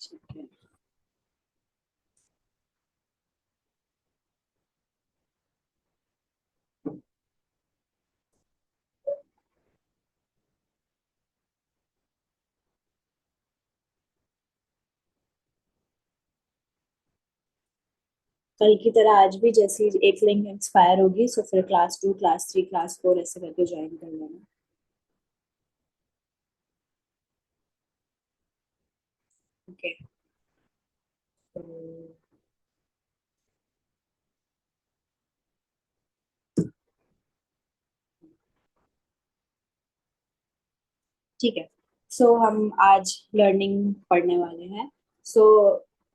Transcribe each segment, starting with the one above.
ठीक है। कल की तरह आज भी जैसी एक लिंक एक्सपायर होगी, सो फिर क्लास 2 क्लास 3 क्लास 4 ऐसे करके ज्वाइन कर लेना। ओके। तो ठीक है। सो हम आज लर्निंग पढ़ने वाले हैं। सो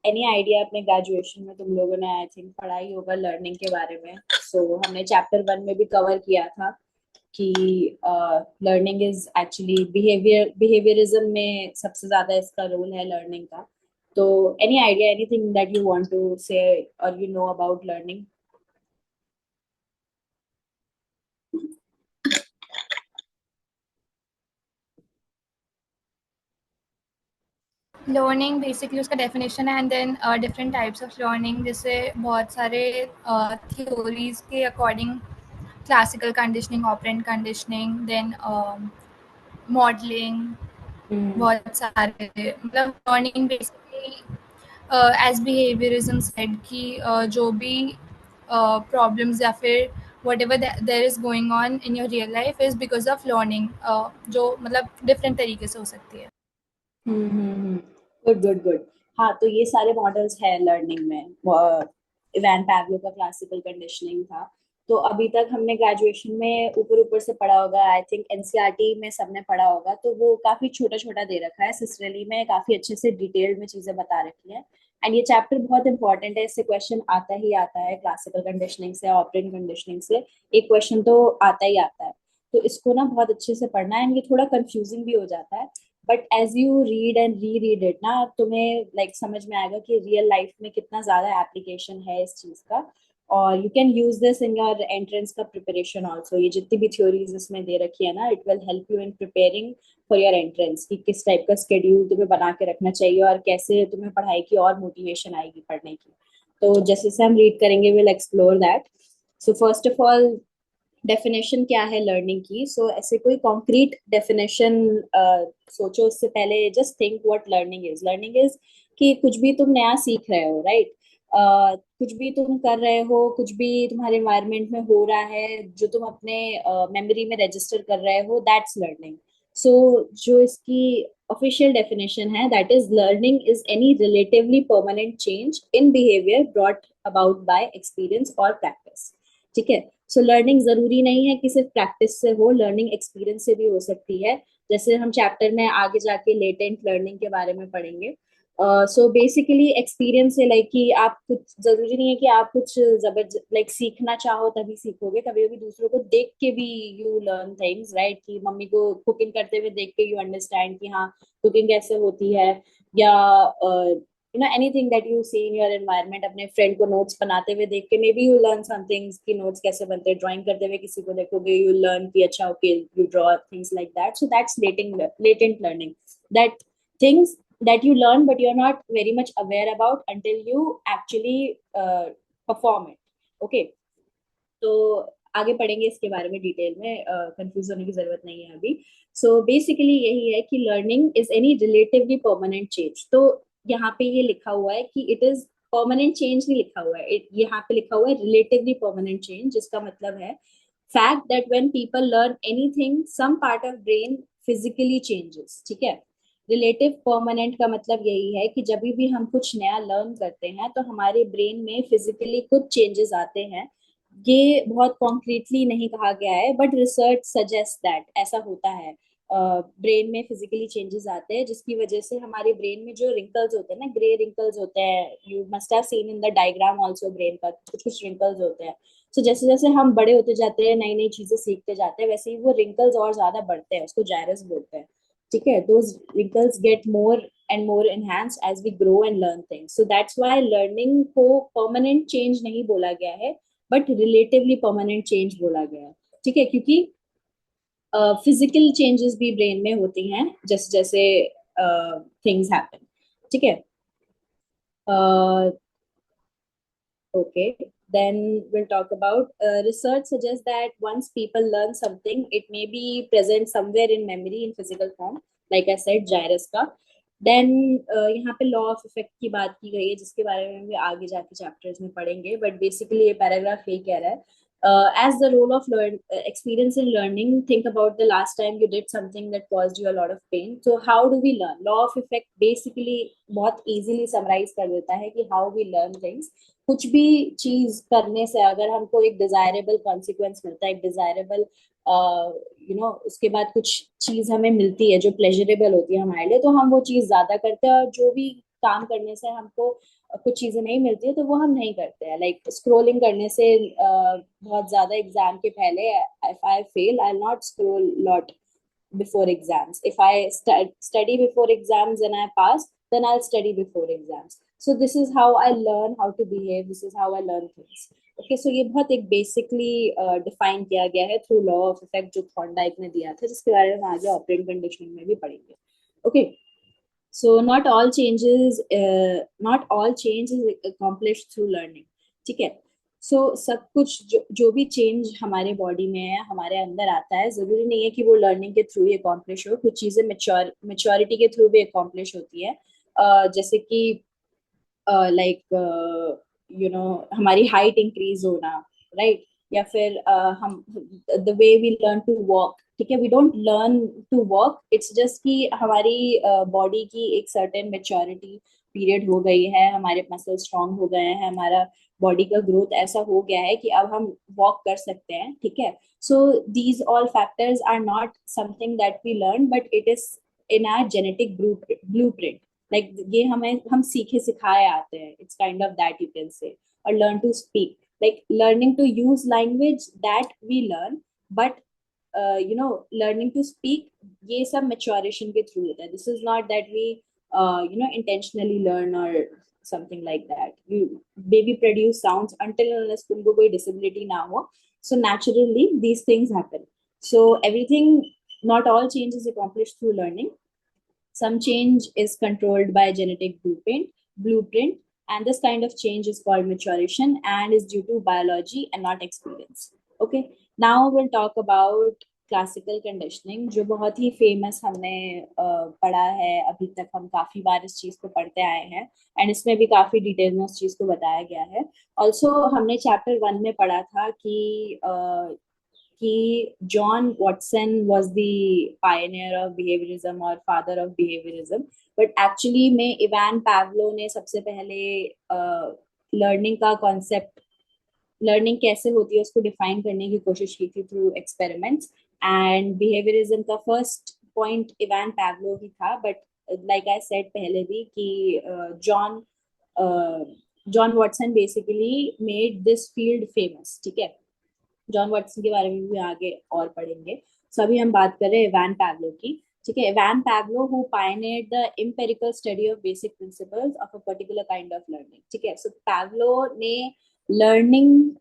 एनी आइडिया, अपने ग्रेजुएशन में तुम लोगों ने आई थिंक पढ़ा ही होगा लर्निंग के बारे में। हमने चैप्टर 1 में भी कवर किया था कि लर्निंग इज एक्चुअली बिहेवियरिज्म में सबसे ज्यादा इसका रोल है लर्निंग का। तो any idea, anything that you want to say और you know about learning? Learning basically उसका डेफिनेशन है, and then different types of learning, जैसे बहुत सारे थ्योरीज के according classical conditioning, operant conditioning, then modelling, hmm बहुत सारे, मतलब learning basically as behaviourism said कि जो भी प्रॉब्लम्स या फिर whatever there is going on in your real life is because of learning, जो मतलब डिफरेंट तरीके से हो सकती है। Good good good. हाँ, तो ये सारे मॉडल्स हैं लर्निंग में। इवान पैवलो का क्लासिकल कंडीशनिंग था। तो अभी तक हमने ग्रेजुएशन में ऊपर ऊपर से पढ़ा होगा, आई थिंक एनसीईआरटी में सबने पढ़ा होगा, तो वो काफी छोटा छोटा दे रखा है। सिसरली में काफी अच्छे से डिटेल्ड में चीजें बता रखी है। एंड ये चैप्टर बहुत इंपॉर्टेंट है, इससे क्वेश्चन आता ही आता है। क्लासिकल कंडीशनिंग से, ऑपरेंट कंडीशनिंग से एक क्वेश्चन तो आता ही आता है। तो इसको ना बहुत अच्छे से पढ़ना है। एंड ये थोड़ा कंफ्यूजिंग भी हो जाता है, but as you read and reread it ना, तुम्हें समझ में आएगा कि रियल लाइफ में कितना ज्यादा एप्लीकेशन है इस चीज का। और you can use this in your entrance का प्रिपरेशन ऑल्सो। ये जितनी भी थ्योरीज इसमें दे रखी है ना, it will help you in preparing for your entrance, कि किस टाइप का स्केड्यूल तुम्हें बना के रखना चाहिए और कैसे तुम्हें पढ़ाई की और मोटिवेशन आएगी पढ़ने की। तो जैसे जैसे हम रीड करेंगे, will explore that. So first of all, definition क्या है लर्निंग की? ऐसे कोई कॉन्क्रीट डेफिनेशन सोचो उससे पहले just think what learning is. Learning is कि कुछ भी तुम नया सीख रहे हो, राइट? कुछ भी तुम कर रहे हो, कुछ भी तुम्हारे एनवायरनमेंट में हो रहा है, जो तुम अपने मेमोरी में रजिस्टर कर रहे हो, दैट्स लर्निंग। सो जो इसकी ऑफिशियल डेफिनेशन है, that is learning is any relatively permanent change in behaviour brought about by experience और प्रैक्टिस। ठीक है। लर्निंग जरूरी नहीं है कि सिर्फ प्रैक्टिस से हो, लर्निंग एक्सपीरियंस से भी हो सकती है। जैसे हम चैप्टर में आगे जाके लेटेंट लर्निंग के बारे में पढ़ेंगे। बेसिकली एक्सपीरियंस है, कि आप कुछ, जरूरी नहीं है कि आप कुछ जबरदस्त सीखना चाहो तभी सीखोगे। कभी कभी दूसरों को देख के भी यू लर्न थिंग्स, राइट? कि मम्मी को कुकिंग करते हुए देख के यू अंडरस्टैंड कि हाँ, कुकिंग कैसे होती है। या anything that you see in your environment, अपने फ्रेंड को नोट्स बनाते हुए देख के maybe you learn something कि नोट्स कैसे बनते हैं। ड्राइंग करते हुए किसी को देखोगे, यू लर्न कि अच्छा, okay, you draw things like that. So that's latent learning. That things that you learn but you're not very much aware about until you actually perform it. Okay. तो आगे पढ़ेंगे इसके बारे में डिटेल में, confuse होने की जरूरत नहीं है अभी। बेसिकली यही है कि learning is any relatively permanent change. तो यहाँ पे ये लिखा हुआ है कि इट इज परमानेंट चेंज, नहीं लिखा हुआ है, यहाँ पे लिखा हुआ है रिलेटिवली परमानेंट चेंज, जिसका मतलब है fact that when people learn anything some part of brain physically changes. ठीक है। रिलेटिव परमानेंट का मतलब यही है कि जब भी हम कुछ नया लर्न करते हैं तो हमारे ब्रेन में फिजिकली कुछ चेंजेस आते हैं। ये बहुत कॉन्क्रीटली नहीं कहा गया है, बट रिसर्च सजेस्ट दैट ऐसा होता है। ब्रेन में फिजिकली चेंजेस आते हैं, जिसकी वजह से हमारे ब्रेन में जो रिंकल्स होते हैं ना, ग्रे रिंकल्स होते हैं, you must have seen in the diagram also, brain का कुछ कुछ रिंकल्स होते हैं। जैसे जैसे हम बड़े होते जाते हैं, नई नई चीजें सीखते जाते हैं, वैसे ही वो रिंकल्स और ज्यादा बढ़ते हैं, उसको जायरस बोलते हैं। ठीक है। Those wrinkles get more and more enhanced as we grow and learn things. So that's why learning को permanent change नहीं बोला गया है, बट रिलेटिवली परमानेंट चेंज बोला गया है। ठीक है। क्योंकि फिजिकल चेंजेस भी ब्रेन में होती हैं जैसे जैसे थिंग्स हैपन। ठीक है। Uh, Okay, then we'll talk about research suggests that once people learn something, it may be present somewhere in memory in physical form, like I said, gyrus का. Then यहाँ पे लॉ ऑफ इफेक्ट की बात की गई है, जिसके बारे में भी आगे जाके चैप्टर्स में पढ़ेंगे, बट बेसिकली ये पैराग्राफ ये कह रहा है, as the role of experience in learning, think about the last time you did something that caused you a lot of pain. So how do we learn? Law of effect basically बहुत easily summarize कर देता है कि how we learn things. कुछ भी चीज करने से अगर हमको एक डिजायरेबल कॉन्सिक्वेंस मिलता है, एक डिजायरेबल उसके बाद कुछ चीज हमें मिलती है जो प्लेजरेबल होती है हमारे लिए, तो हम वो चीज ज्यादा करते हैं, और जो भी काम करने से हमको कुछ चीजें नहीं मिलती है तो वो हम नहीं करते हैं. लाइक स्क्रोलिंग करने से बहुत ज्यादा एग्जाम के पहले, if I fail I not scroll lot before exams. If I study before exams and I pass, then I'll study before exams. So this is how I learn how to behave. This is how I learn things. Okay, so ये बहुत एक basically define किया गया है through law of effect जो Thorndike ने दिया था, जिसके बारे में आगे ऑपरेंट कंडीशनिंग में भी पढ़ेंगे. Okay, so not all change is accomplished through learning. ठीक है. सो सब कुछ जो भी चेंज हमारे बॉडी में है, हमारे अंदर आता है, जरूरी नहीं है कि वो लर्निंग के थ्रू ही अकॉम्प्लिश हो. कुछ चीजें मेच्योरिटी के थ्रू भी अकॉम्प्लिश होती है. जैसे कि लाइक हमारी हाइट इंक्रीज होना, राइट, या फिर हम the way we learn to walk. ठीक है, we don't learn to walk, it's just कि हमारी बॉडी की एक सर्टेन मेच्योरिटी पीरियड हो गई है, हमारे मसल स्ट्रांग हो गए हैं, हमारा बॉडी का ग्रोथ ऐसा हो गया है कि अब हम वॉक कर सकते हैं. ठीक है, so these all factors are not something that we learn, but it is in our genetic blueprint. Like ये हमें हम सीखे सिखाए आते हैं. It's kind of that you can say. और learn to speak, like learning to use language, that we learn, but learning to speak, ये सब मेच्योरेशन के थ्रू होता है. This is not that we intentionally learn or something like that. You baby produce sounds until unless तुमको कोई disability ना हो. So naturally these things happen. So everything, not all change is accomplished through learning. Some change is controlled by genetic blueprint, and this kind of change is called maturation and is due to biology and not experience. Okay, now we'll talk about classical conditioning, जो बहुत ही famous हमने पढ़ा है. अभी तक हम काफी बार इस चीज को पढ़ते आए हैं, एंड इसमें भी काफी डिटेल में उस चीज को बताया गया है. ऑल्सो हमने चैप्टर 1 में पढ़ा था कि John Watson was the pioneer of behaviorism और father of behaviorism, but actually में इवान पैवलो ने सबसे पहले लर्निंग का कॉन्सेप्ट, लर्निंग कैसे होती है उसको डिफाइन करने की कोशिश की थी थ्रू एक्सपेरिमेंट्स. एंड बिहेवियरिज्म का फर्स्ट पॉइंट इवान पैवलो ही था, बट लाइक आई सेड पहले भी कि John Watson basically made this field famous. ठीक है, जॉन वॉटसन के बारे में भी आगे और पढ़ेंगे. सो अभी हम बात कर रहे हैं वैन पैवलो की. ठीक है, Ivan Pavlov who pioneered the empirical study of basic principles of a particular kind of learning. ठीक है, सो पैवलो ने लर्निंग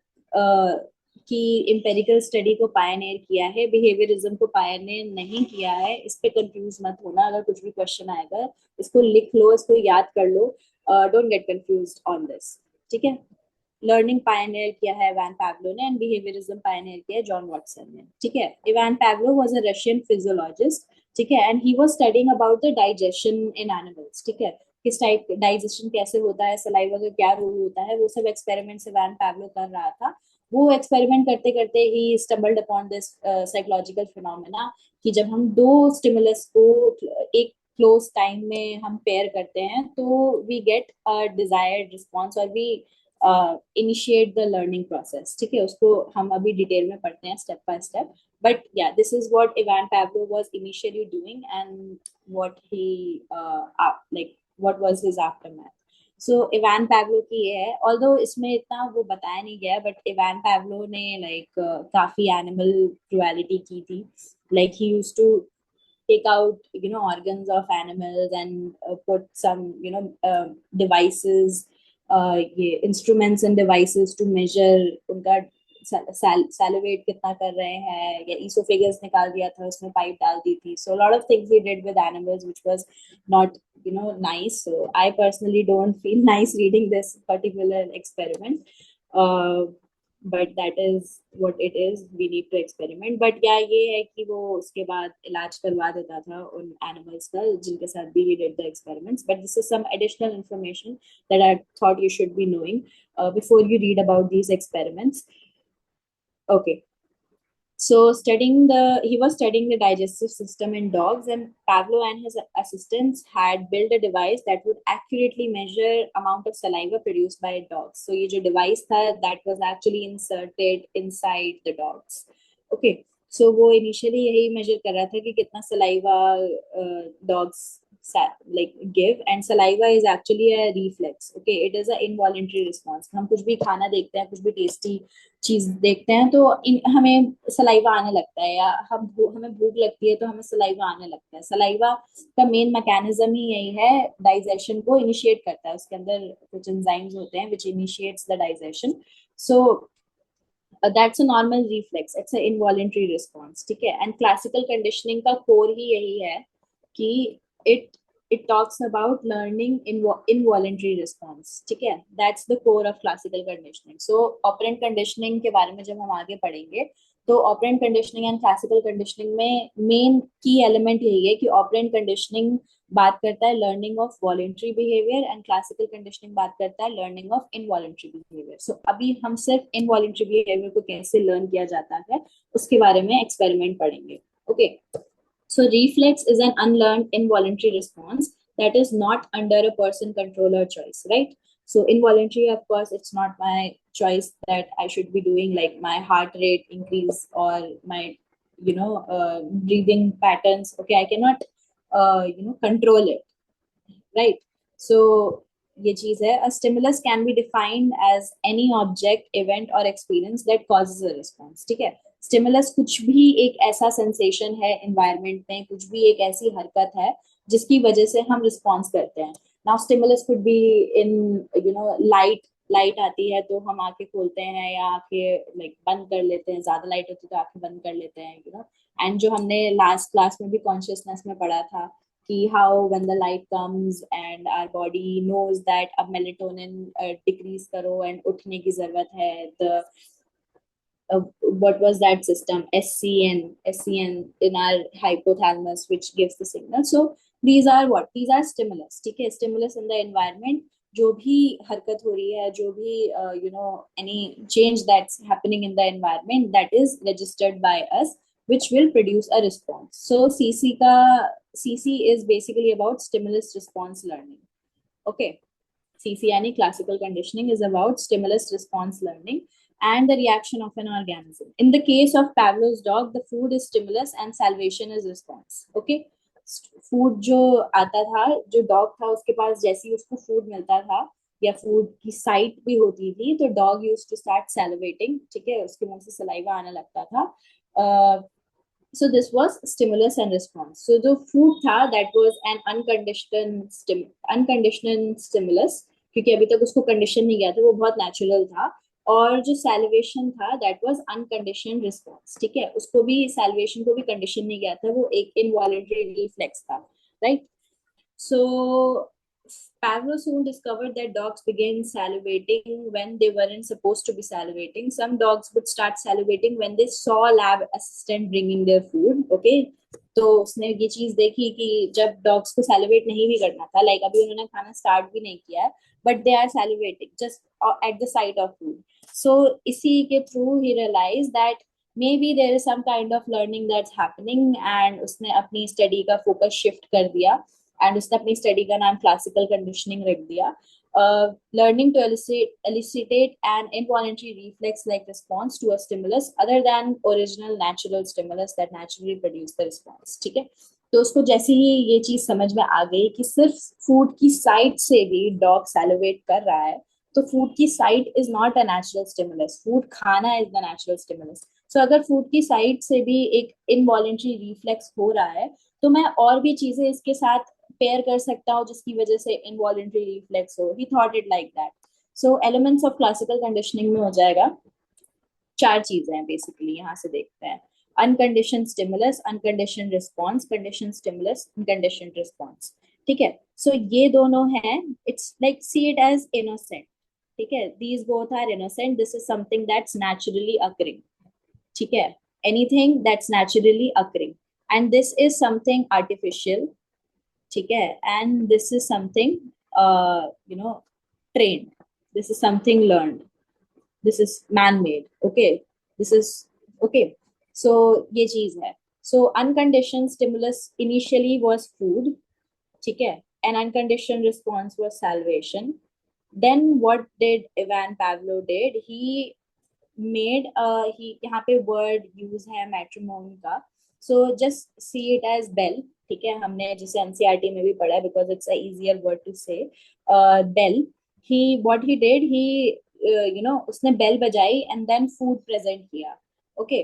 की एम्पिरिकल स्टडी को पायनियर किया है, बिहेवियरिज्म को पायनियर नहीं किया है. इस पे कंफ्यूज मत होना, अगर कुछ भी क्वेश्चन आएगा इसको लिख लो, इसको याद कर लो, don't get confused on this. ठीक है, लर्निंग पायनियर किया है वैन पैवलो ने, एंड बिहेवियरिज्म पायनियर किया है जॉन वॉटसन ने. ठीक है, Ivan Pavlov was a Russian physiologist. ठीक है, and he was studying about the digestion in animals. ठीक है, किस टाइप डाइजेशन कैसे होता है, सलाइवा का क्या रोल होता है, वो सब एक्सपेरिमेंट्स इवान पैवलो कर रहा था. वो एक्सपेरिमेंट करते करते he stumbled upon this psychological phenomena कि जब हम दो स्टिमुलस को एक क्लोज टाइम में हम पेयर करते हैं तो we get a desired response, और we initiate the learning process. ठीक है, उसको हम अभी डिटेल में पढ़ते हैं स्टेप बाय स्टेप. बट या this is what Ivan Pavlov was initially doing and what he like what was his aftermath. So Ivan Pavlov की ये है, ऑल्दो इसमें इतना वो बताया नहीं गया, बट इवान पैवलो ने लाइक काफी एनिमल क्रुएलिटी की थी. Like he used to take out organs of animals and put some devices, ये instruments and devices to measure उनका सैलिवेट कितना कर रहे हैं, या ईसोफेगस निकाल दिया था, उसमें पाइप डाल दी थी. So lot of things we did with animals which was not nice. So I personally don't feel nice reading this particular experiment. uh, but that is what it is. We need to experiment. But yeah, ये है कि वो उसके बाद इलाज करवा देता था उन animals का जिनके साथ भी he did the experiments. But this is some additional information that I thought you should be knowing before you read about these experiments. Okay. So he was studying the digestive system in dogs, and Pavlov and his assistants had built a device that would accurately measure amount of saliva produced by dogs. So ये जो device था, that was actually inserted inside the dogs. Okay. So वो initially यही measure कर रहा था कि कितना saliva dogs like give, and saliva is actually a reflex. Okay, it is a involuntary response. हम कुछ भी खाना देखते हैं, कुछ भी tasty चीज देखते हैं तो हमें सलाइवा आने लगता है, या हमें भूख लगती है तो हमें सलाइवा आने लगता है. सलाइवा का मेन मैकेनिज्म ही यही है, डाइजेशन को इनिशिएट करता है. उसके अंदर कुछ एंजाइम्स होते हैं which initiates the digestion. So that's a normal reflex, it's a involuntary response. ठीक है. एंड क्लासिकल कंडीशनिंग का कोर ही यही है कि it it talks about learning involuntary response. ठीक है. That's the core of classical conditioning. So operant conditioning के बारे में जब हम आगे पढ़ेंगे तो operant conditioning and classical conditioning में main key element यही है कि operant conditioning बात करता है learning of voluntary behavior and classical conditioning बात करता है learning of involuntary behavior. So अभी हम सिर्फ involuntary behavior को कैसे learn किया जाता है उसके बारे में experiment पढ़ेंगे. Okay. So reflex is an unlearned involuntary response that is not under a person, control, or choice, right? So involuntary, of course, it's not my choice that I should be doing, like my heart rate increase or my, breathing patterns. Okay, I cannot, control it, right? So ये चीज है. A stimulus can be defined as any object, event or experience that causes a response. ठीक है. Stimulus कुछ भी एक ऐसा sensation है एनवायरनमेंट में, कुछ भी एक ऐसी हरकत है जिसकी वजह से हम रिस्पॉन्स करते हैं. Now stimulus could be in light आती है तो हम आंखें खोलते हैं या आंखें लाइक बंद कर लेते हैं, ज्यादा लाइट होती है तो आंखें बंद कर लेते हैं. एंड जो हमने लास्ट क्लास में भी कॉन्शियसनेस में पढ़ा था कि how when the light comes and our body knows that अब melatonin decrease करो and उठने की जरूरत है. What was that system? SCN in our hypothalamus, which gives the signal. So these are what? These are stimulus. ठीक है. Stimulus in the environment. जो भी हरकत हो रही है, जो भी any change that's happening in the environment, that is registered by us, which will produce a response. So CC is basically about stimulus response learning. Okay. CC यानी classical conditioning is about stimulus response learning and the reaction of an organism. In the case of Pavlov's dog, the food is stimulus and salivation is response. Okay. Food जो आता था, जो dog था उसके पास जैसे ही उसको food मिलता था या फूड की साइट भी होती थी तो डॉग यूज्ड टू स्टार्ट सैलिवेटिंग. ठीक है. उसके मुंह से सलाइवा आने लगता था. So this was stimulus and response. So the food था that was an unconditioned stimulus, क्योंकि अभी तक उसको कंडीशन नहीं किया था, वो बहुत नेचुरल था. और जो सैलिवेशन था दैट वाज अनकंडीशनड रिस्पॉन्स. ठीक है. उसको भी सैलिवेशन को भी कंडीशन नहीं किया था, वो एक इनवॉलंटरी रिफ्लेक्स था, right? So Pavlov soon discovered that dogs began salivating when they weren't supposed to be salivating. Some dogs would start salivating when they saw a lab assistant bringing their food. Okay, तो उसने ये चीज देखी कि जब dogs को सैलिवेट नहीं भी करना था, लाइक अभी उन्होंने खाना स्टार्ट भी नहीं किया है, but they are salivating just at the sight of food. So इसी के through he realise that maybe there is some kind of learning that's happening, and उसने अपनी स्टडी का फोकस शिफ्ट कर दिया एंड उसने अपनी स्टडी का नाम क्लासिकल कंडीशनिंग रख दिया. Learning to elicitate an involuntary reflex-like response to a stimulus other than original natural stimulus that naturally produce the response. ठीक है. तो उसको जैसे ही ये चीज समझ में आ गई कि सिर्फ फूड की साइड से भी डॉग सैलिवेट कर रहा है, तो फूड की side is not a natural stimulus, food खाना इज द नेचुरल स्टिमुलस. सो अगर फूड की साइड से भी एक इनवॉलंटरी रिफ्लेक्स हो रहा है तो मैं और भी चीजें इसके साथ पेयर कर सकता हूँ जिसकी वजह से इनवॉलंटरी रिफ्लेक्स हो. ही thought it like that. So elements of classical conditioning में हो जाएगा चार चीजें हैं बेसिकली, यहाँ से देखते हैं। Uncondition stimulus, uncondition response, condition stimulus, uncondition response. ठीक है, सो ये दोनों हैं, it's like see it as innocent. ठीक है, these both are innocent, this is something that's naturally occurring. ठीक है, anything that's naturally occurring, and this is something artificial. ठीक है, and this is something you know trained, this is something learned, this is man made, okay, this is okay। So ये चीज है। so unconditioned stimulus initially was food। ठीक है, an unconditioned response was salvation। then what did Ivan Pavlov did, he made he, यहाँ पे word use है matrimony का, so just see it as bell। ठीक है, हमने जिसे एनसीईआरटी में भी पढ़ा है, because it's a easier word to say, bell। he what he did, he उसने बेल बजाई एंड देन फूड प्रेजेंट किया। ओके,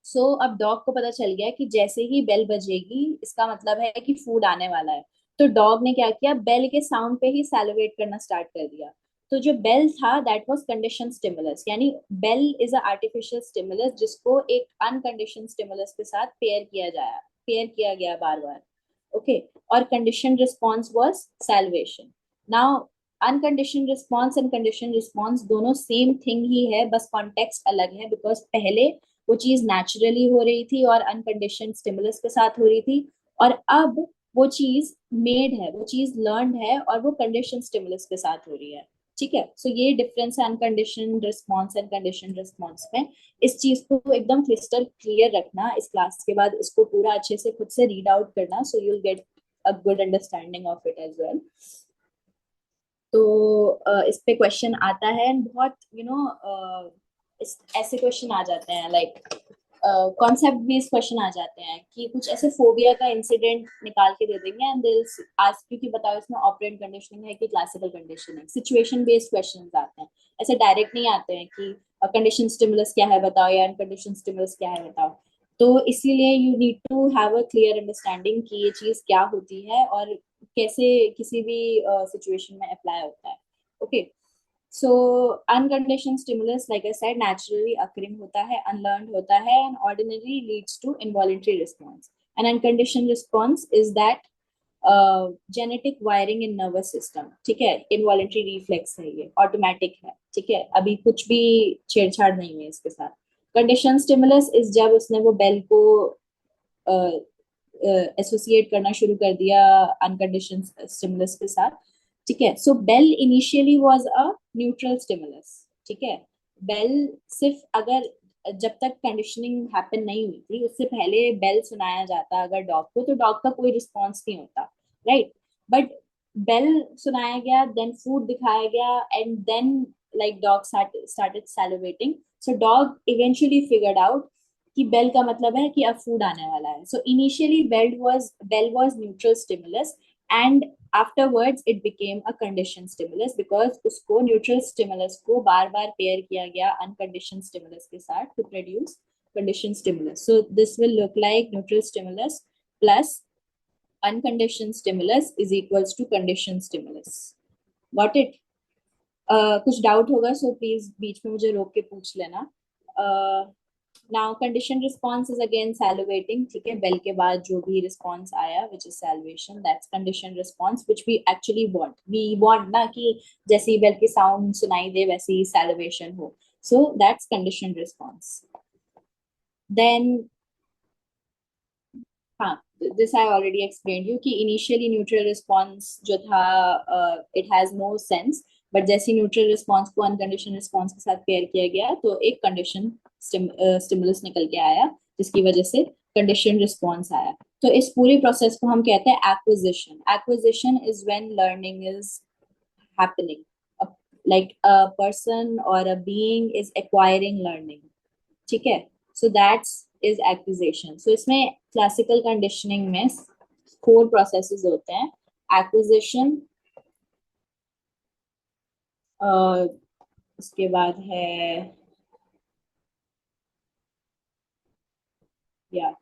सो अब डॉग को पता चल गया कि जैसे ही बेल बजेगी इसका मतलब है कि फूड आने वाला है। तो डॉग ने क्या किया, बेल के साउंड पे ही सैलिवेट करना स्टार्ट कर दिया। तो जो बेल था दैट वाज कंडीशन स्टिमुलस, यानी bell is a artificial stimulus जिसको एक अनकंडीशन स्टिमुलस के साथ पेयर किया गया बार बार। ओके, और condition response was salivation. Now uncondition response and condition response दोनों सेम थिंग ही है, बस कॉन्टेक्स्ट अलग है, बिकॉज पहले वो चीज नेचुरली हो रही थी और अनकंडीशन स्टिमुलस के साथ हो रही थी, और अब वो चीज मेड है, वो चीज लर्न है और वो कंडीशन स्टिमुलस के साथ हो रही है। ठीक है, सो ये डिफरेंस है अनकंडीशन रिस्पॉन्स एंड कंडीशन रिस्पॉन्स में। इस चीज को एकदम क्रिस्टल क्लियर रखना, इस क्लास के बाद इसको पूरा अच्छे से खुद से रीड आउट करना, so you will get a good understanding of it as well. तो इस पे क्वेश्चन आता है, बहुत ऐसे क्वेश्चन आ जाते हैं, लाइक कॉन्सेप्ट बेस्ड क्वेश्चन आ जाते हैं कि कुछ ऐसे फोबिया का इंसिडेंट निकाल के दे देंगे and they will ask you कि बताओ इसमें ऑपरेंट कंडीशनिंग है कि classical conditioning. Situation based question आते हैं, ऐसे डायरेक्ट नहीं आते हैं कि कंडीशन स्टिमुलस क्या है बताओ या अनकंडीशन स्टिमुलस क्या है बताओ। तो इसीलिए you need to have a clear understanding कि ये चीज क्या होती है और कैसे किसी भी सिचुएशन में अप्लाई होता है। Okay, so unconditional stimulus like I said naturally occurring होता है, अनलर्न्ड होता है, and ordinary leads to involuntary response. An unconditional response is that genetic wiring in nervous system. ठीक है, इनवॉलंटरी रिफ्लेक्स है, ये ऑटोमेटिक है। ठीक है, अभी कुछ भी छेड़छाड़ नहीं है इसके साथ। कंडीशन स्टिमुलस इज जब उसने वो बेल को एसोसिएट करना शुरू कर दिया अनकंडीशन स्टिमुलस के साथ। ठीक है, so bell initially was a neutral stimulus. ठीक है, बेल सिर्फ अगर जब तक कंडीशनिंग हैपन नहीं हुई थी उससे पहले बेल सुनाया जाता अगर डॉग को, तो डॉग का कोई रिस्पॉन्स नहीं होता, राइट। बट बेल सुनाया गया, देन फूड दिखाया गया, and then like dog started salivating, so dog eventually figured out कि बेल का मतलब है कि अब फूड आने वाला है। So initially bell was neutral stimulus, and afterwards it became a condition stimulus because उसको न्यूट्रल स्टिमुलस को बार बार पेयर किया गया अनकंडीशन स्टिमुलस के साथ to produce condition stimulus. So this will look like neutral stimulus plus unconditioned stimulus is equals to conditioned stimulus। Got it? कुछ doubt होगा so please बीच में मुझे रोक के पूछ लेना। Now condition response is again salivating. ठीक है, बेल के बाद जो भी रिस्पॉन्स आया which is salivation, that's condition response which we actually want. We want ना कि जैसे ही बेल की साउंड सुनाई दे वैसे ही सैलिवेशन हो, so that's condition response. Then हाँ, this I already explain you कि इनिशियली न्यूट्रल रिस्पॉन्स जो था it has no sense, but जैसे न्यूट्रल रिस्पॉन्स को अनकंडीशन रिस्पॉन्स के साथ पेयर किया गया तो एक कंडीशन स्टिमुलस निकल के आया जिसकी वजह से कंडीशन रिस्पॉन्स आया। तो इस पूरी प्रोसेस को हम कहते हैं acquisition. Acquisition is when learning is happening, like a person or a being is acquiring learning। ठीक है, सो दैट्स इज एक्विजिशन। सो इसमें क्लासिकल कंडीशनिंग में 4 प्रोसेसेस होते हैं। एक्विजिशन, उसके बाद है या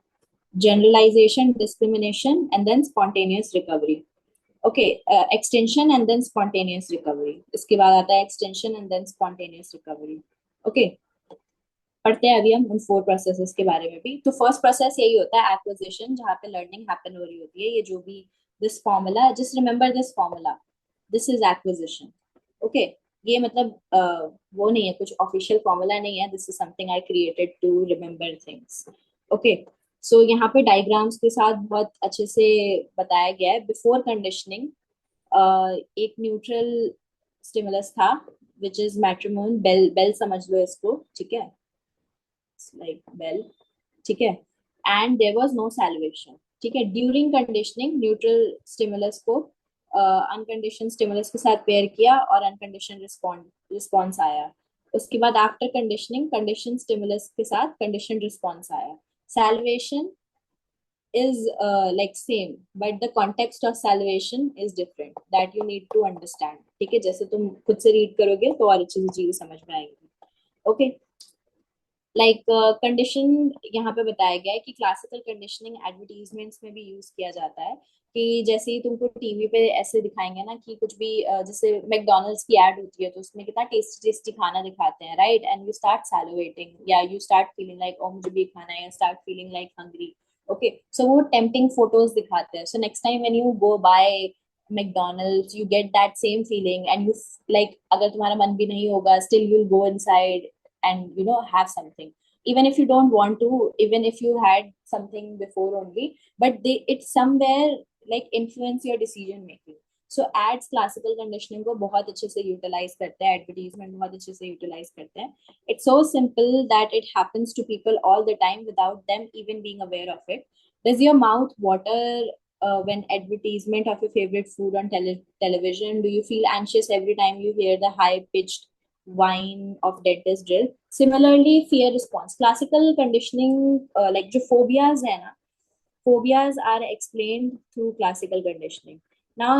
generalization, discrimination, and then spontaneous recovery। Okay, extension and then spontaneous recovery. इसके बाद आता है extension and then spontaneous recovery. Okay, पढ़ते हैं अभी हम उन 4 प्रोसेसेस के बारे में भी। तो फर्स्ट प्रोसेस यही होता है एक्विजिशन, जहाँ पे लर्निंग हैपन हो रही होती है। ये जो भी this formula, just remember this formula, this is acquisition. Okay, ये मतलब वो नहीं है, कुछ ऑफिशियल फॉर्मूला नहीं है, this is something I created to remember things. Okay, so यहाँ पे डायग्राम्स के साथ बहुत अच्छे से बताया गया है। बिफोर कंडीशनिंग एक न्यूट्रल स्टिमुलस था which is metronome, bell bell समझ लो इसको, ठीक है, लाइक बेल, ठीक है। And there was no salivation, ठीक है। ड्यूरिंग कंडीशनिंग न्यूट्रल स्टिमुलस को अनकंडीशन स्टिमुलस के साथ पेयर किया और अनकंडीशन रिस्पॉन्स आया। उसके बाद आफ्टर कंडीशनिंग कंडीशन स्टिमुलस के साथ कंडीशन रिस्पॉन्स आया। Salvation is like same but the context of salvation is different that you need to understand, ठीक है। जैसे तुम खुद से रीड करोगे तो और अच्छे से चीजें समझ में आएंगी। ओके, लाइक कंडीशन यहाँ पे बताया गया है कि क्लासिकल कंडीशनिंग एडवर्टीजमेंट्स में भी यूज किया जाता है। कि जैसे ही तुमको टीवी पे ऐसे दिखाएंगे ना कि कुछ भी जैसे मैकडोनल्ड्स की एड होती है तो उसमें कितना टेस्टी टेस्टी खाना दिखाते हैं, right, and you start salivating या you start feeling like oh मुझे भी खाना है, start feeling like hungry. Okay, so वो टेम्पटिंग फोटोज दिखाते हैं। So next time when you go by McDonald's you get that same feeling and you like, अगर तुम्हारा मन भी नहीं होगा still you will go inside and have something, even if you don't want to, even if you had something before only, but they it somewhere like influence your decision making. So ads classical conditioning को बहुत अच्छे से utilize करते हैं, advertisement बहुत अच्छे से utilize करते हैं। It's so simple that it happens to people all the time without them even being aware of it. Does your mouth water when advertisement of your favorite food on television? Do you feel anxious every time you hear the high pitched whine of dentist drill? Similarly, fear response. Classical conditioning, like जो phobias है ना, phobias are explained through classical conditioning. Now,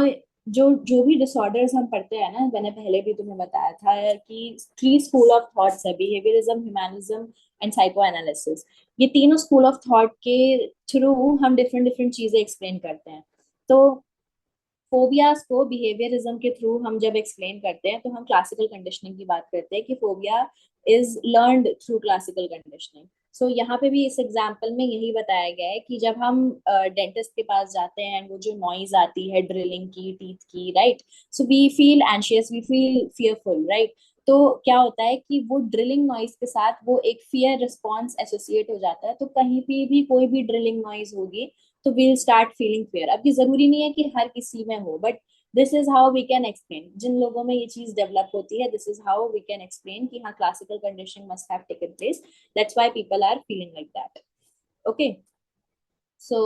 जो जो भी disorders हम पढ़ते हैं ना, मैंने पहले भी तुम्हें बताया था कि 3 स्कूल ऑफ थॉट्स है, behaviourism, humanism and psycho analysis. ये तीनों स्कूल ऑफ थॉट के थ्रू हम डिफरेंट डिफरेंट चीजें एक्सप्लेन करते हैं। तो फोबियाज को बिहेवियरिज्म के थ्रू हम जब एक्सप्लेन करते हैं तो हम क्लासिकल कंडीशनिंग की बात करते हैं कि phobia is learned through classical conditioning. So यहाँ पे भी इस एग्जाम्पल में यही बताया गया है कि जब हम डेंटिस्ट के पास जाते हैं वो जो नॉइज आती है ड्रिलिंग की, टीथ की, right, so we feel anxious, we feel fearful, right. तो क्या होता है कि वो ड्रिलिंग नॉइज के साथ वो एक फियर रिस्पॉन्स एसोसिएट हो जाता है। तो कहीं भी कोई भी ड्रिलिंग नॉइज होगी तो वील स्टार्ट फीलिंग फेयर। अब ये जरूरी नहीं है कि हर किसी में हो, but this is how we can explain. जिन लोगों में ये चीज डेवलप होती है, this is how we can explain कि हाँ classical conditioning must have taken place, that's why people are feeling like that. Okay, so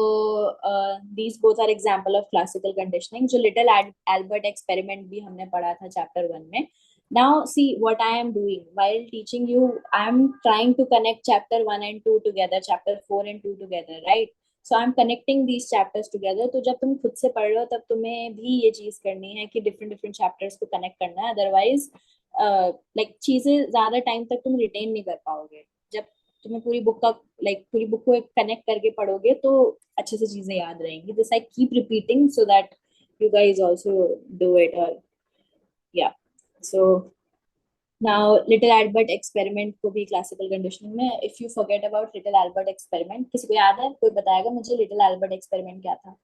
these both are example of classical conditioning. जो लिटिल एल्बर्ट एक्सपेरिमेंट भी हमने पढ़ा था chapter 1 में। Now see what I am doing while teaching you. I am trying to connect chapter 1 and 2 together, chapter 4 and 2 together, right? So I'm connecting these chapters together. तो जब तुम खुद से पढ़ रहे हो तब तुम्हें भी ये चीज करनी है कि डिफरेंट डिफरेंट चैप्टर्स को कनेक्ट करना है, अदरवाइज लाइक चीजें ज्यादा टाइम तक तुम रिटेन नहीं कर पाओगे। जब तुम्हें पूरी बुक का पूरी बुक को कनेक्ट करके पढ़ोगे तो अच्छे से चीजें याद रहेंगी। This I keep repeating so that you guys also do it, or yeah. So now little Albert experiment को भी classical conditioning में, if you forget about little Albert experiment, किसी को याद है, कोई बताएगा मुझे little Albert experiment क्या था?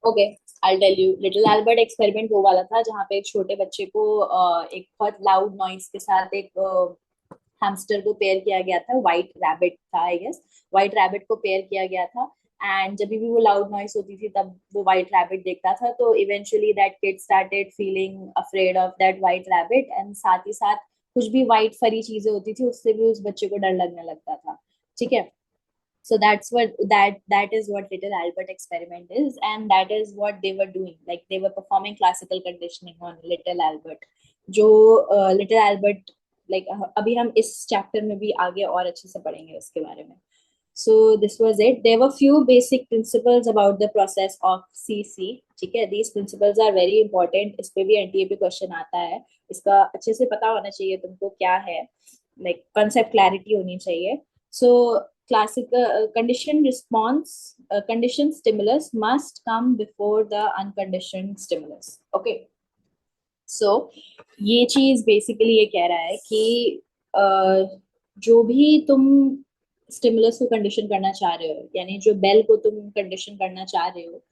Okay, I tell you. Little Albert experiment वो वाला था जहाँ पे एक छोटे बच्चे को एक बहुत लाउड नॉइस के साथ एक हैमस्टर को पेयर किया गया था, व्हाइट रैबिट था आई गेस, व्हाइट रैबिट को पेयर किया गया था। एंड जब भी वो लाउड नॉइस होती थी तब वो व्हाइट रैबिट देखता था, तो eventually that kid started feeling afraid of that white rabbit, and साथ ही साथ कुछ भी व्हाइट फरी चीजें होती थी उससे भी उस बच्चे को डर लगने लगता था, ठीक है। So that is what little Albert experiment is, and that is what they were doing, like they were performing classical conditioning on little Albert. जो little Albert, like अभी हम इस चैप्टर में भी आगे और अच्छे से पढ़ेंगे उसके बारे में। So this was it. There were few basic principles about the process of CC, ठीक है। These principles are very important. इस पे भी एनटीए पे क्वेश्चन आता है, इसका अच्छे से पता होना चाहिए तुमको क्या है, like concept clarity होनी चाहिए। So classical conditioned response, conditioned stimulus must come before the unconditioned stimulus. Okay. सो ये चीज बेसिकली ये कह रहा है कि जो भी तुम स्टिमुलस को कंडीशन करना चाह रहे हो, यानी जो बेल को तुम कंडीशन करना चाह रहे हो,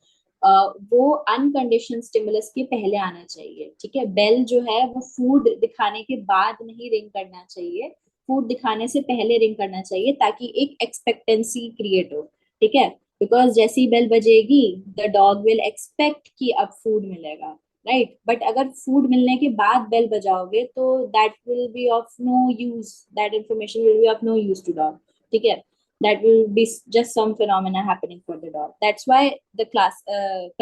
वो अनकंडीशन स्टिमुलस के पहले आना चाहिए। ठीक है, बेल जो है वो फूड दिखाने के बाद नहीं रिंग करना चाहिए, फूड दिखाने से पहले रिंग करना चाहिए, ताकि एक एक्सपेक्टेंसी क्रिएट हो। ठीक है, बिकॉज जैसी बेल बजेगी द डॉग विल एक्सपेक्ट कि अब फूड मिलेगा, राइट। बट अगर फूड मिलने के बाद बेल बजाओगे तो that will be of no use, that information will be of no use to dog. ठीक है, that will be just some phenomena happening for the dog. That's why the class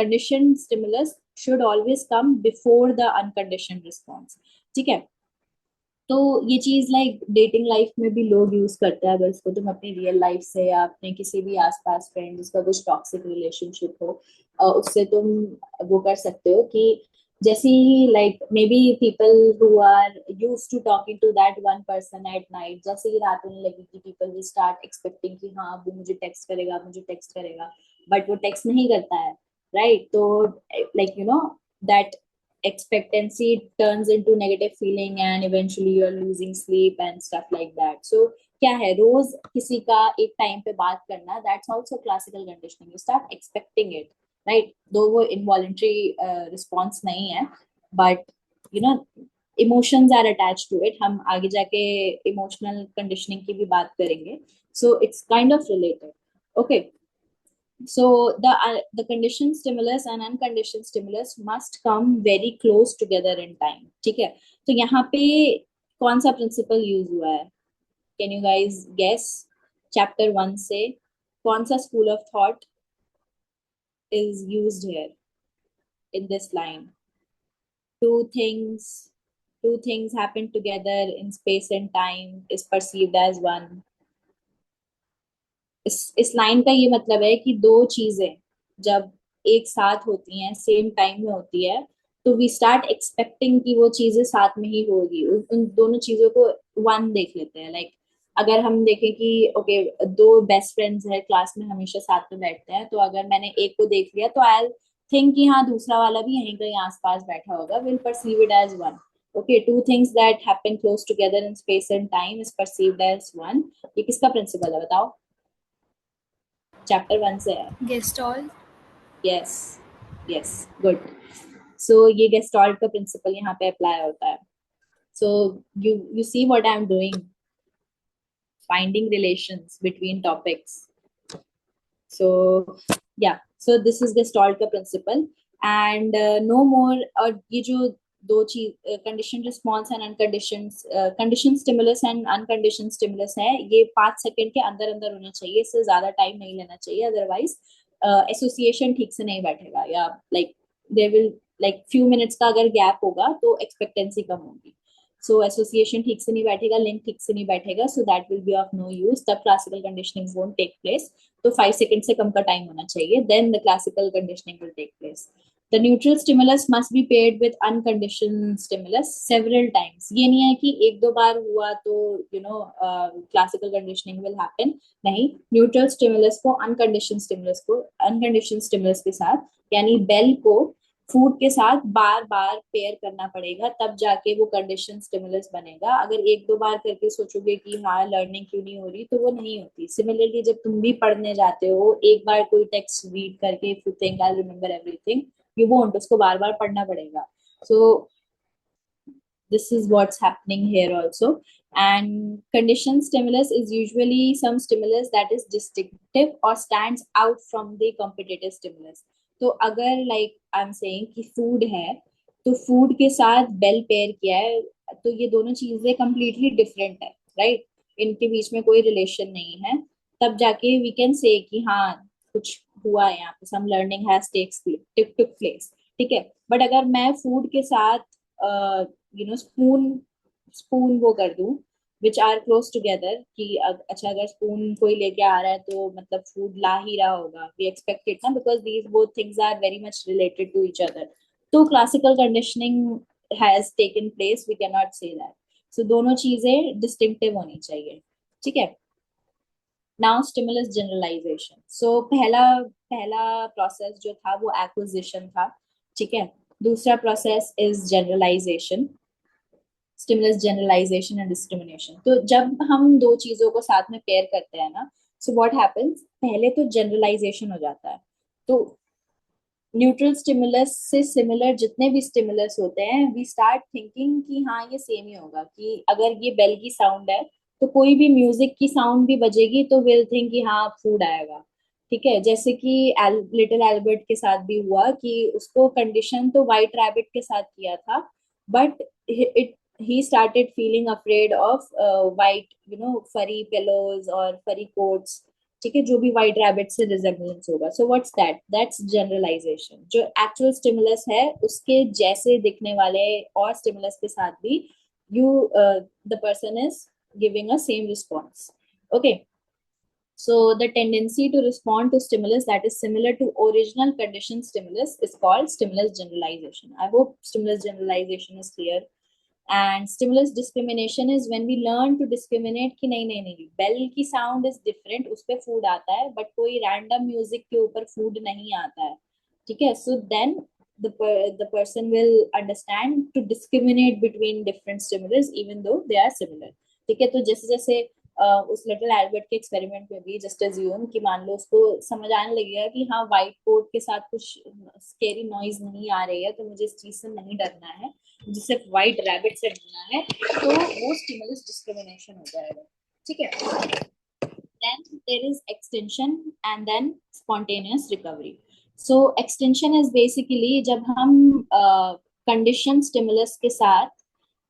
conditioned stimulus should always come before the unconditioned response. ठीक है, तो ये चीज like dating life में भी लोग यूज करते हैं। अगर इसको तुम अपनी रियल लाइफ से या अपने किसी भी आसपास फ्रेंड जिसका कुछ टॉक्सिक रिलेशनशिप हो, उससे तुम वो कर सकते हो कि जैसे ही like maybe people who are used to talking to that one person at night, जैसे ही रात होने लगी कि पीपल विल स्टार्ट एक्सपेक्टिंग कि हाँ वो मुझे टेक्स्ट करेगा, मुझे टेक्स्ट करेगा, बट वो टेक्स्ट नहीं करता है, राइट। तो like you know that expectancy turns into negative feeling and eventually you're losing sleep and stuff like that. So क्या है, रोज किसी का एक टाइम पे बात करना, that's also classical conditioning. You start expecting it, right? दो वो involuntary response नहीं है, but you know emotions are attached to it. हम आगे जाके emotional conditioning की भी बात करेंगे, so it's kind of related. Okay, so the conditioned stimulus and unconditioned stimulus must come very close together in time. ठीक है, तो यहाँ पे कौन सा प्रिंसिपल यूज हुआ है? Can you guys guess? Chapter 1 से कौन सा school of thought is used here in this line? Two things two things happen together in space and time is perceived as one. इस लाइन का ये मतलब है कि दो चीजें जब एक साथ होती हैं, सेम टाइम में होती है, तो वी स्टार्ट एक्सपेक्टिंग कि वो चीजें साथ में ही होगी। उन दोनों चीजों को वन देख लेते हैं। लाइक अगर हम देखें कि ओके दो बेस्ट फ्रेंड्स हैं क्लास में, हमेशा साथ में बैठते हैं, तो अगर मैंने एक को देख लिया तो आई थिंक कि हाँ दूसरा वाला भी यहीं कहीं आसपास बैठा होगा, will perceive it as one. Okay, two things that happen close together in space and time is perceived as one. ये किसका प्रिंसिपल है बताओ? चैप्टर 1 से है। Gestalt. Yes, yes, good. So ये गेस्टॉल्ट का प्रिंसिपल यहाँ पे अप्लाई होता है। सो you see what I'm doing, finding relations between topics. So yeah, so this is gestalt का principle and no more। और ये जो दो चीज condition response and uncondition, condition stimulus and uncondition stimulus है, ये 5 सेकंड के अंदर अंदर होना चाहिए, इससे ज्यादा टाइम नहीं लेना चाहिए, अदरवाइज एसोसिएशन ठीक से नहीं बैठेगा, या like there will like few minutes का अगर गैप होगा तो एक्सपेक्टेंसी कम होगी। सो एसोसिएशन ठीक से नहीं बैठेगा, लिंक ठीक से नहीं बैठेगा, so that will be of no use, तब classical conditioning won't take place. तो 5 सेकंड से कम का टाइम होना चाहिए, then the classical conditioning will take place. The neutral stimulus must be paired with unconditioned stimulus several times. ये नहीं है कि एक दो बार हुआ तो classical conditioning will happen. नहीं, neutral stimulus को unconditioned stimulus के साथ, यानी बेल को फूड के साथ बार बार पेयर करना पड़ेगा, तब जाके वो कंडीशन स्टिमुलस बनेगा। अगर एक दो बार करके सोचोगे कि हाँ लर्निंग क्यों नहीं हो रही, तो वो नहीं होती। सिमिलरली जब तुम भी पढ़ने जाते हो, एक बार कोई टेक्स्ट रीड करके if you think I remember everything, you won't, उसको बार बार पढ़ना पड़ेगा। सो this is what's happening here also. And conditioned stimulus is usually some stimulus that is distinctive or stands out from the competitive stimulus. तो अगर like I'm saying कि food है, तो food के साथ bell pair किया है, तो ये दोनों चीजें completely different है, right? इनके बीच में कोई relation नहीं है, तब जाके we can say कि हाँ कुछ हुआ है यहाँ पे, some learning has took place। ठीक है, बट अगर मैं फूड के साथ स्पून स्पून वो कर दूं विच आर क्लोज टुगेदर कि अच्छा अगर स्पून कोई लेके आ रहा है तो मतलब फूड ला ही रहा होगा, वी एक्सपेक्ट इट ना, because these both things are very much related to each other. तो classical conditioning has taken place, we can not say that. So दोनों चीजें डिस्टिंक्टिव होनी चाहिए। ठीक है, नाउ स्टिमुलस जनरलाइजेशन. सो पहला पहला प्रोसेस जो था वो एक्विजिशन था. ठीक है. दूसरा process is generalization. Stimulus generalization and discrimination. तो जब हम दो चीजों को साथ में पेयर करते हैं ना, सो व्हाट हैपेंस, पहले तो जनरलाइजेशन हो जाता है. तो न्यूट्रल स्टिमुलस से सिमिलर जितने भी स्टिमुलस होते हैं, वी स्टार्ट थिंकिंग कि हाँ ये सेम ही होगा. कि अगर ये बेल की साउंड है तो कोई भी म्यूजिक की साउंड भी बजेगी तो विल थिंक कि हाँ फूड आएगा. ठीक है. जैसे कि लिटिल एल्बर्ट के साथ भी हुआ कि उसको कंडीशन तो वाइट रैबिट के साथ किया था, but it he started feeling afraid of white, furry pillows or furry coats. ठीक है. जो भी व्हाइट रैबिट से रिजेम्बलेंस होगा. So what's that, that's generalization. जो एक्चुअल स्टिमुलस है उसके जैसे दिखने वाले और स्टिमुलस के साथ भी you the person is giving a same response. Okay. So the tendency to respond to stimulus that is similar to original condition stimulus is called stimulus generalization. I hope stimulus generalization is clear. And stimulus discrimination is when we learn to discriminate कि नहीं नहीं नहीं, bell की sound is different, उस पर food आता है, but कोई रैंडम म्यूजिक के ऊपर फूड नहीं आता है. ठीक है. So then the person will understand to discriminate between different stimulus even though they are similar. ठीक है. तो जैसे जैसे उस लिटिल एल्बर्ट के एक्सपेरिमेंट में भी जस्ट एज्यूम कि मान लो उसको समझ आने लगेगा कि हाँ व्हाइट कोट के साथ कुछ स्केरी नॉइज नहीं आ रही है तो मुझे इस चीज से नहीं डरना है, मुझे सिर्फ व्हाइट रैबिट से डरना है, तो वो स्टिमुलस डिस्क्रिमिनेशन हो जाएगा. ठीक है. then there is extension and then spontaneous recovery. So extension is basically जब हम condition stimulus के साथ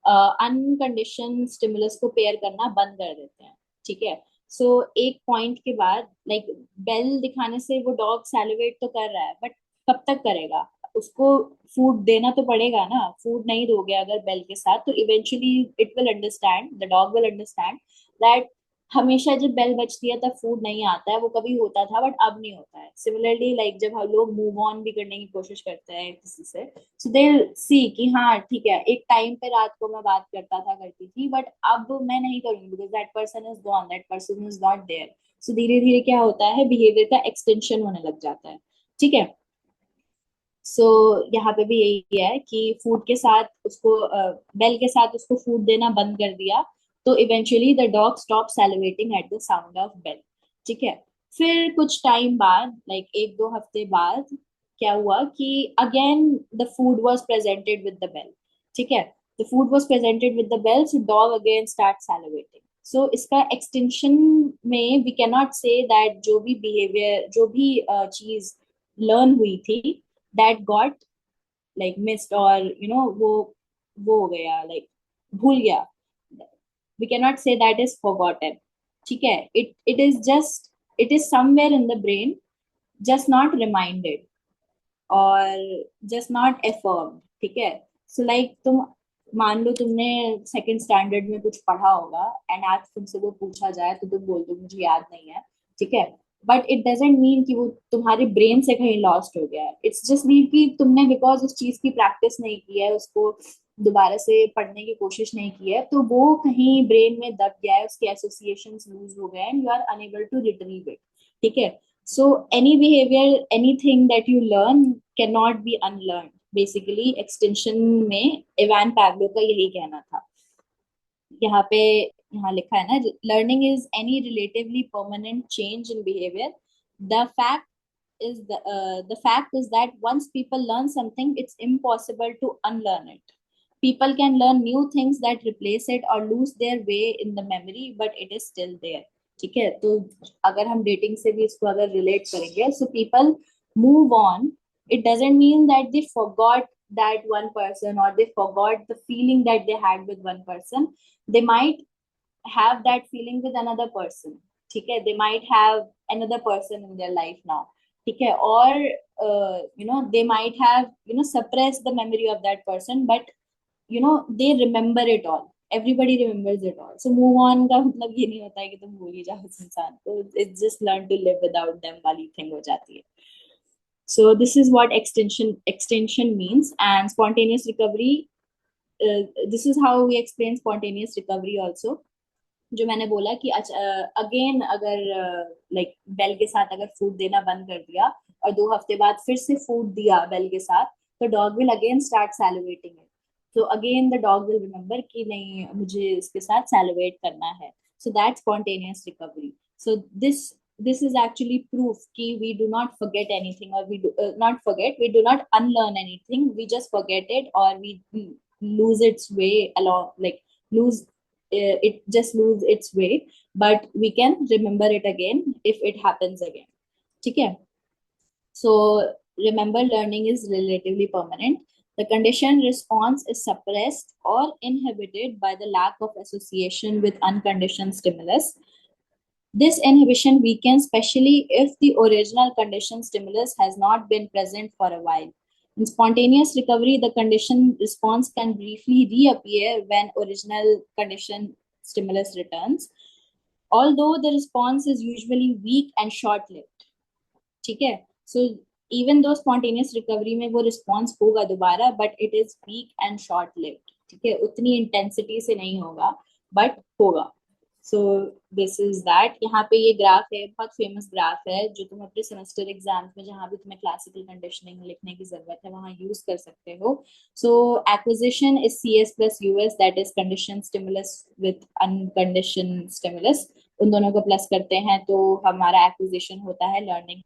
अनकंडीशन स्टिमुलस को पेयर करना बंद कर देते हैं. ठीक है. सो एक पॉइंट के बाद लाइक बेल दिखाने से वो डॉग सैलिवेट तो कर रहा है, बट कब तक करेगा, उसको फूड देना तो पड़ेगा ना. फूड नहीं दोगे अगर बेल के साथ तो eventually it will understand, the dog will understand that हमेशा जब बेल बजती है तब फूड नहीं आता है. वो कभी होता था बट अब नहीं होता है. सिमिलरली लाइक जब हम लोग मूव ऑन भी करने की कोशिश करते हैं किसी से, सो दे सी कि हाँ ठीक है एक टाइम पे रात को मैं बात करता था करती थी बट अब मैं नहीं करूंगी because that person is gone, that person is not there. So धीरे धीरे क्या होता है, बिहेवियर का एक्सटेंशन होने लग जाता है. ठीक है. सो यहाँ पे भी यही है कि फूड के साथ उसको बेल के साथ उसको फूड देना बंद कर दिया तो eventually the dog stop salivating at the sound of bell. ठीक है. फिर कुछ टाइम बाद लाइक एक दो हफ्ते बाद क्या हुआ कि again the food was presented with the bell. ठीक है. The food was presented with the bell so dog again start salivating. So इसका एक्सटेंशन में we can not say that जो भी बिहेवियर जो भी चीज लर्न हुई थी that got like missed or वो हो गया like भूल गया, we cannot say that is forgotten. ठीक है. it is just, it is somewhere in the brain, just not reminded or just not affirmed. ठीक है. so like तुम मान लो तुमने सेकंड स्टैंडर्ड में कुछ पढ़ा होगा एंड आज तुमसे वो पूछा जाए तो तुम बोल दो मुझे याद नहीं है. ठीक है. बट इट डजेंट मीन कि वो तुम्हारे ब्रेन से कहीं लॉस्ट हो गया है. इट्स जस्ट मीन कि तुमने बिकॉज उस चीज की प्रैक्टिस नहीं की है, उसको दोबारा से पढ़ने की कोशिश नहीं की है, तो वो कहीं ब्रेन में दब गया है, उसके एसोसिएशंस लूज हो गए and you are unable to retrieve it. ठीक है. So any behaviour, anything that you learn can not be unlearn. Basically extension में इवान पैवलो का यही कहना था. यहाँ पे यहाँ लिखा है ना, learning is any relatively permanent change in behaviour. The fact the fact is that once people learn something it's impossible to unlearn it. People can learn new things that replace it or lose their way in the memory but it is still there. ठीक है. तो अगर हम dating से भी इसको अगर relate करेंगे, so people move on. It doesn't mean that they forgot that one person or they forgot the feeling that they had with one person. They might have that feeling with another person. ठीक है. They might have another person in their life now. ठीक है. और they might have suppressed the memory of that person but they remember it all. Everybody remembers it all. So move on का मतलब ये नहीं होता है कि तुम भूल ही जाओ उस इंसान को. It's just learn to live without them वाली thing हो जाती है. So this is what extension means. And spontaneous recovery, this is how we explain spontaneous recovery also. जो मैंने बोला कि अगेन अगर लाइक बेल के साथ अगर फूड देना बंद कर दिया और 2 हफ्ते बाद फिर से फूड दिया बेल के साथ, तो dog will again start salivating it. तो again the dog will remember कि नहीं, मुझे इसके साथ सैलिवेट करना है। So that spontaneous recovery. So this is actually proof कि we do not forget anything, or we do not forget, we do not unlearn anything, we just forget it, or we lose its way along, like lose it just lose its way, but we can remember it again if it happens again. ठीक है? So remember, learning is relatively permanent. The conditioned response is suppressed or inhibited by the lack of association with unconditioned stimulus. This inhibition weakens especially if the original conditioned stimulus has not been present for a while. In spontaneous recovery, the conditioned response can briefly reappear when original conditioned stimulus returns, although the response is usually weak and short-lived. ठीक है? So even though spontaneous recovery में वो response होगा दोबारा, but it is weak and short-lived. ठीक है? उतनी intensity से नहीं होगा, but होगा. So this is that. यहाँ पे ये ग्राफ है, बहुत फेमस ग्राफ है, जो तुम अपने सेमेस्टर एग्जाम्स में जहाँ भी तुम्हें क्लासिकल कंडीशनिंग लिखने की जरूरत है वहां यूज कर सकते हो। So acquisition is CS plus US, that is condition stimulus with uncondition stimulus. उन दोनों को प्लस करते हैं तो हमारा एक्विजिशन होता है लर्निंग